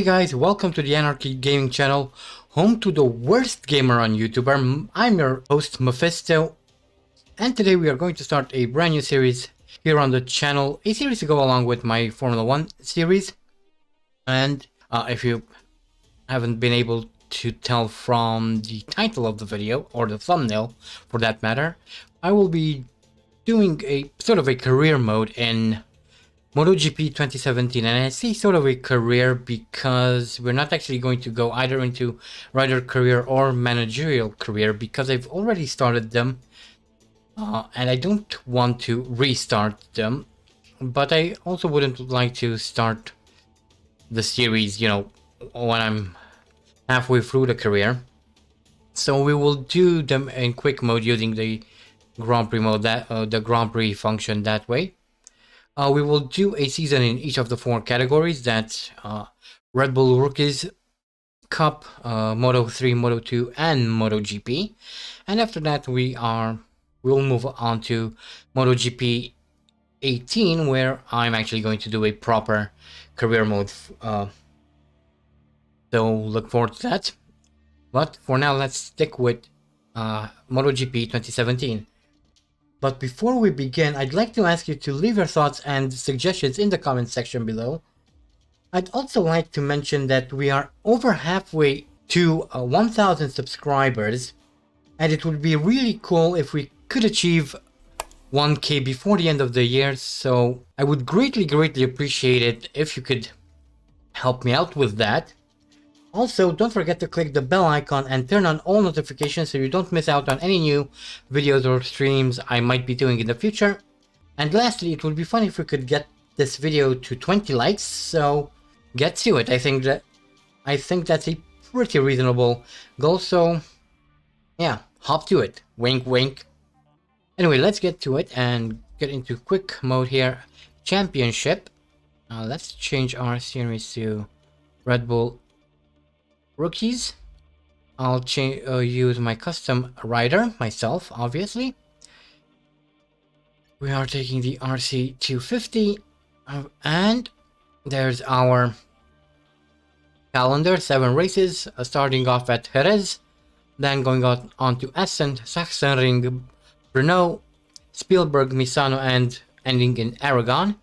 guys, welcome to the Anarchy Gaming channel, home to the worst gamer on YouTube. I'm your host Mephisto, and today we are going to start a brand new series here on the channel, a series to go along with my Formula 1 series. And if you haven't been able to tell from the title of the video, or the thumbnail for that matter, I will be doing a sort of a career mode in MotoGP 2017, and I say sort of a career because we're not actually going to go either into rider career or managerial career because I've already started them, and I don't want to restart them, but I also wouldn't like to start the series, you know, when I'm halfway through the career. So we will do them in quick mode using the Grand Prix mode, the Grand Prix function that way. We will do a season in each of the four categories. That's Red Bull Rookies Cup, Moto 3, Moto 2, and MotoGP. And after that, we'll move on to MotoGP 18, where I'm actually going to do a proper career mode. So look forward to that. But for now, let's stick with MotoGP 2017. But before we begin, I'd like to ask you to leave your thoughts and suggestions in the comment section below. I'd also like to mention that we are over halfway to 1,000 subscribers, and it would be really cool if we could achieve 1K before the end of the year, so I would greatly appreciate it if you could help me out with that. Also, don't forget to click the bell icon and turn on all notifications so you don't miss out on any new videos or streams I might be doing in the future. And lastly, it would be fun if we could get this video to 20 likes, so get to it. I think that's a pretty reasonable goal, so yeah, hop to it. Wink wink. Anyway, let's get to it and get into quick mode here. Championship. Let's change our series to Red Bull Rookies. I'll use my custom rider myself, obviously. We are taking the RC250, and there's our calendar. 7 races, starting off at Jerez, then going on to Essen, Sachsenring, Brno, Spielberg, Misano, and ending in Aragon.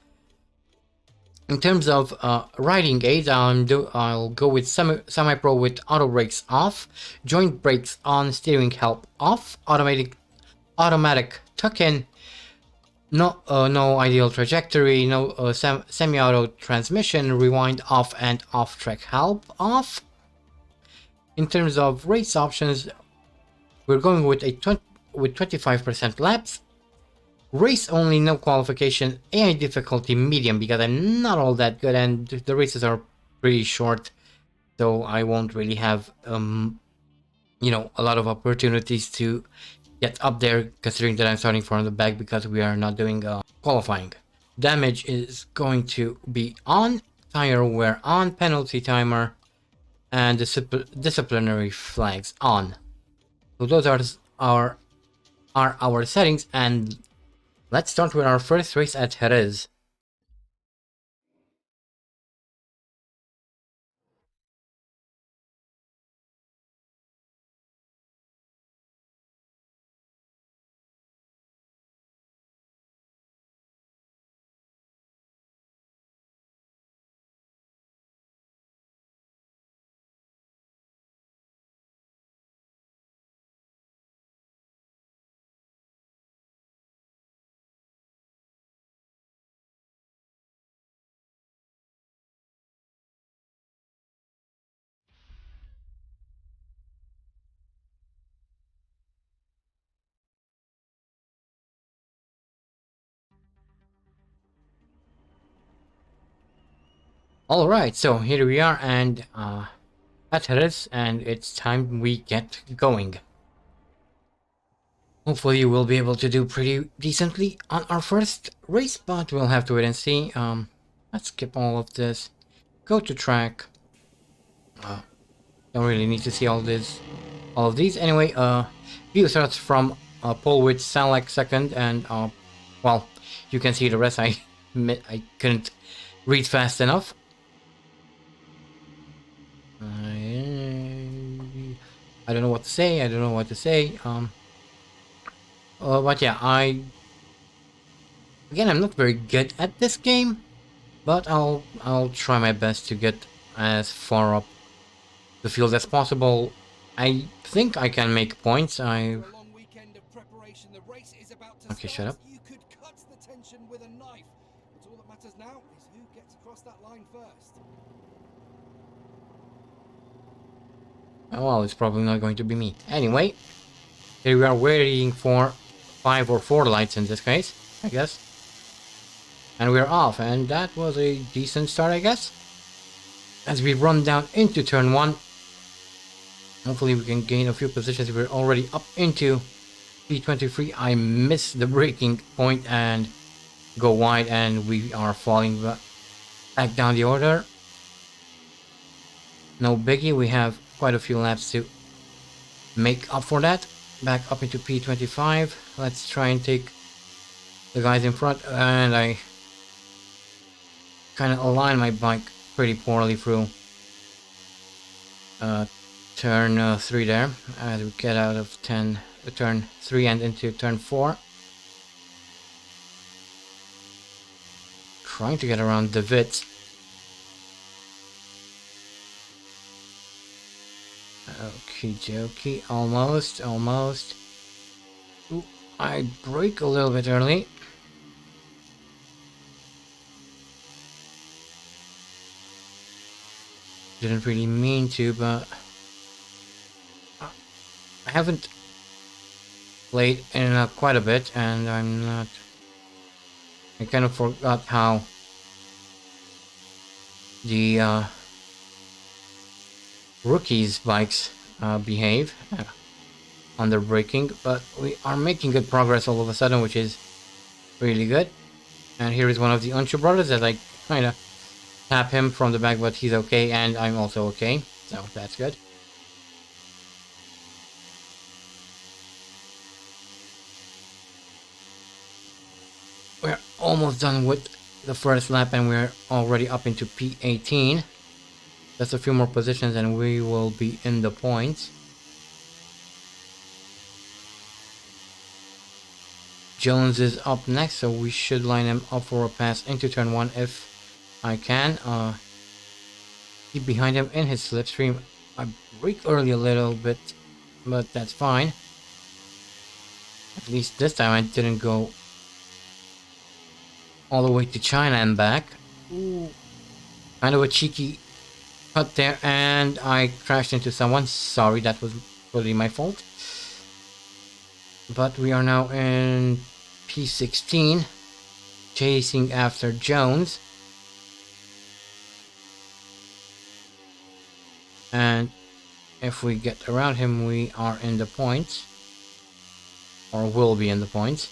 In terms of riding aids, I'll go with semi-pro with auto brakes off, joint brakes on, steering help off, automatic tuck-in, no ideal trajectory, no semi-auto transmission, rewind off, and off-track help off. In terms of race options, we're going with 25% laps. Race only, no qualification, AI difficulty medium because I'm not all that good and the races are pretty short, so I won't really have you know, a lot of opportunities to get up there, considering that I'm starting from the back because we are not doing qualifying. Damage is going to be on, tire wear on, penalty timer, and disciplinary flags on. So those are our settings, and let's start with our first race at Jerez. Alright, so here we are and at Jerez, and it's time we get going. Hopefully we'll be able to do pretty decently on our first race, but we'll have to wait and see. Let's skip all of this. Go to track. Don't really need to see all of these. Anyway, view starts from pole with Salak second, and well, you can see the rest. I couldn't read fast enough. I don't know what to say. I don't know what to say. But yeah, I'm not very good at this game, but I'll try my best to get as far up the field as possible. I think I can make points. Okay, shut up. You could cut the tension with a knife. But all that matters now is who gets across that line first. Oh, well, it's probably not going to be me. Anyway, here we are waiting for 5 or 4 lights in this case, I guess. And we're off, and that was a decent start, I guess. As we run down into turn 1. Hopefully we can gain a few positions. We're already up into P23. I miss the braking point and go wide, and we are falling back down the order. No biggie, we have quite a few laps to make up for that. Back up into P25. Let's try and take the guys in front, and I kind of align my bike pretty poorly through turn 3 there, as we get out of turn 3 and into turn 4. Trying to get around the Vits. Okie dokie, almost. Ooh, I brake a little bit early. Didn't really mean to, but I haven't played in quite a bit, and I kind of forgot how the rookies' bikes behave under braking, but we are making good progress all of a sudden, which is really good. And here is one of the Unchu brothers that I kind of tap him from the back, but he's okay, and I'm also okay, so that's good. We're almost done with the first lap, and we're already up into P18. Just a few more positions and we will be in the points. Jones is up next, so we should line him up for a pass into turn 1 if I can. Keep behind him in his slipstream. I brake early a little bit, but that's fine. At least this time I didn't go all the way to China and back. Ooh. Kind of a cheeky cut there, and I crashed into someone. Sorry, that was totally my fault. But we are now in P16, chasing after Jones. And if we get around him, we are in the points. Or will be in the points.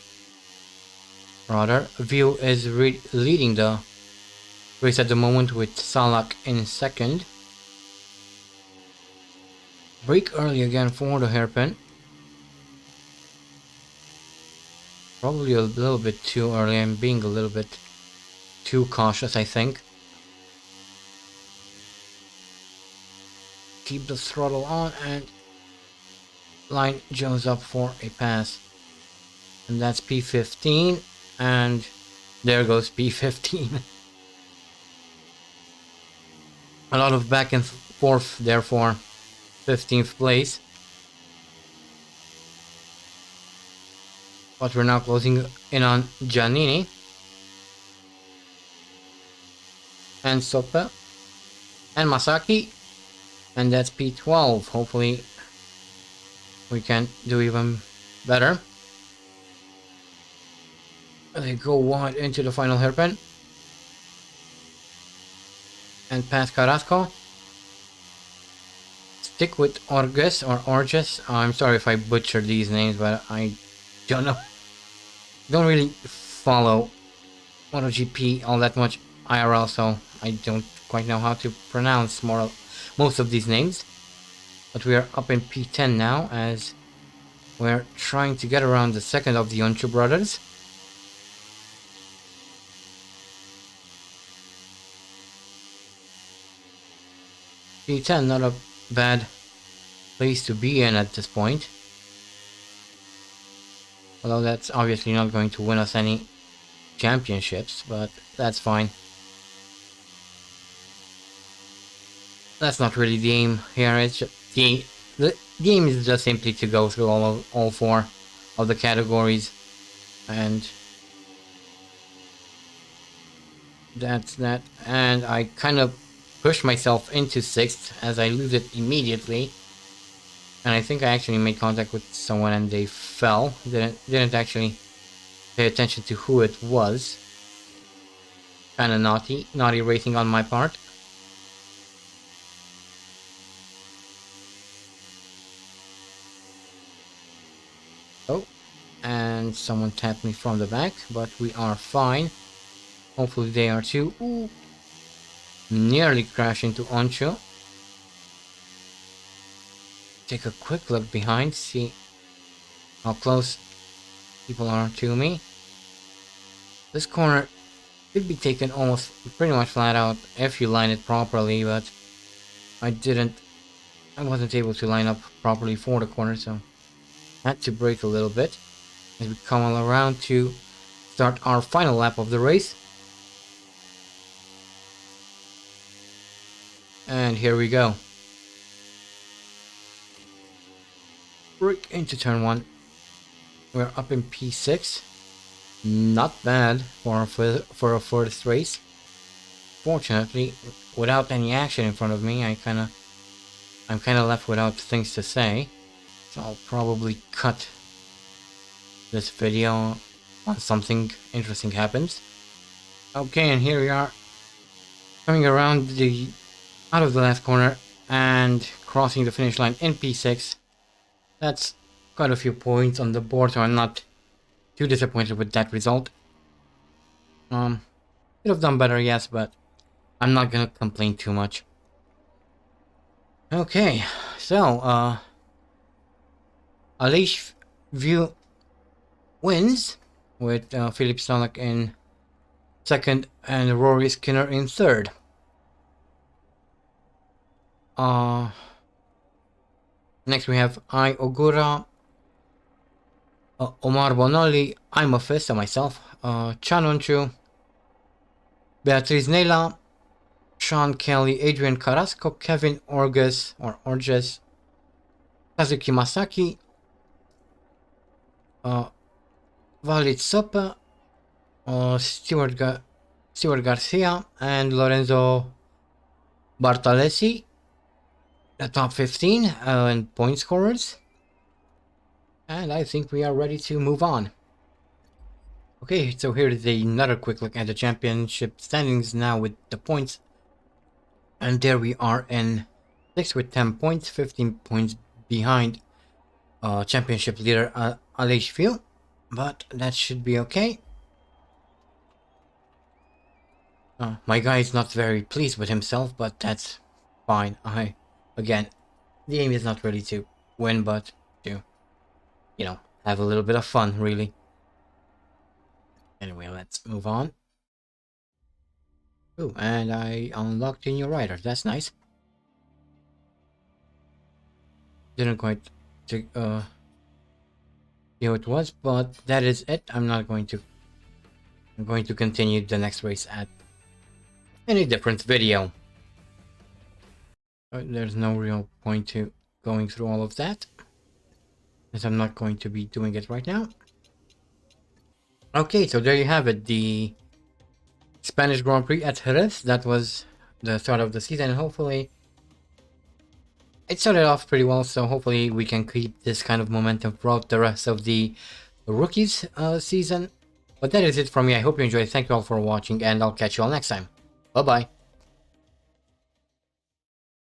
Rather, View is leading the race at the moment with Salak in second. Brake early again for the hairpin. Probably a little bit too early. I'm being a little bit too cautious, I think. Keep the throttle on and line Jones up for a pass. And that's P15. And there goes P15. A lot of back and forth there for 15th place. But we're now closing in on Giannini and Sopa and Masaki, and that's P12. Hopefully we can do even better. They go wide into the final hairpin and pass Carrasco. Stick with Orges or Orges. I'm sorry if I butchered these names, but I don't know. Don't really follow MotoGP all that much IRL, so I don't quite know how to pronounce most of these names. But we are up in P10 now, as we're trying to get around the second of the Onchu brothers. P10, not a bad place to be in at this point. Although that's obviously not going to win us any championships, but that's fine. That's not really the aim here. It's just the aim is just simply to go through all four of the categories, and that's that. And I kind of pushed myself into 6th as I lose it immediately. And I think I actually made contact with someone and they fell. Didn't actually pay attention to who it was. Kinda naughty racing on my part. Oh, and someone tapped me from the back, but we are fine. Hopefully they are too. Ooh. Nearly crashed into Oncho. Take a quick look behind, see how close people are to me. This corner could be taken almost pretty much flat out if you line it properly, but I wasn't able to line up properly for the corner, so had to brake a little bit as we come all around to start our final lap of the race. And here we go. Brake into turn 1. We're up in P6. Not bad for a first race. Fortunately, without any action in front of me, I'm kind of left without things to say. So I'll probably cut this video once something interesting happens. Okay, and here we are, coming around out of the last corner and crossing the finish line in P6. That's quite a few points on the board, so I'm not too disappointed with that result. Could have done better, yes, but I'm not gonna complain too much. Okay, so Aleix View wins with Philip Stolak in 2nd and Rory Skinner in 3rd. Next we have I Ogura, Omar Bonoli, I Mephisto, myself, Chanonchu, Beatriz Nela, Sean Kelly, Adrian Carrasco, Kevin Orges, Kazuki Masaki, Valit Sopa, Stuart Garcia, and Lorenzo Bartalesi. The top 15 in point scorers. And I think we are ready to move on. Okay, so here's another quick look at the championship standings now with the points. And there we are in 6th with 10 points, 15 points behind championship leader Aleix View. But that should be okay. My guy is not very pleased with himself, but that's fine. Again, the aim is not really to win, but to, have a little bit of fun, really. Anyway, let's move on. Oh, and I unlocked a new rider. That's nice. Didn't quite see who it was, but that is it. I'm going to continue the next race at any different video. There's no real point to going through all of that, as I'm not going to be doing it right now. Okay, so there you have it, the Spanish Grand Prix at Jerez. That was the start of the season, and hopefully it started off pretty well, so hopefully we can keep this kind of momentum throughout the rest of the rookies season. But that is it from me. I hope you enjoyed. Thank you all for watching, and I'll catch you all next time. Bye bye.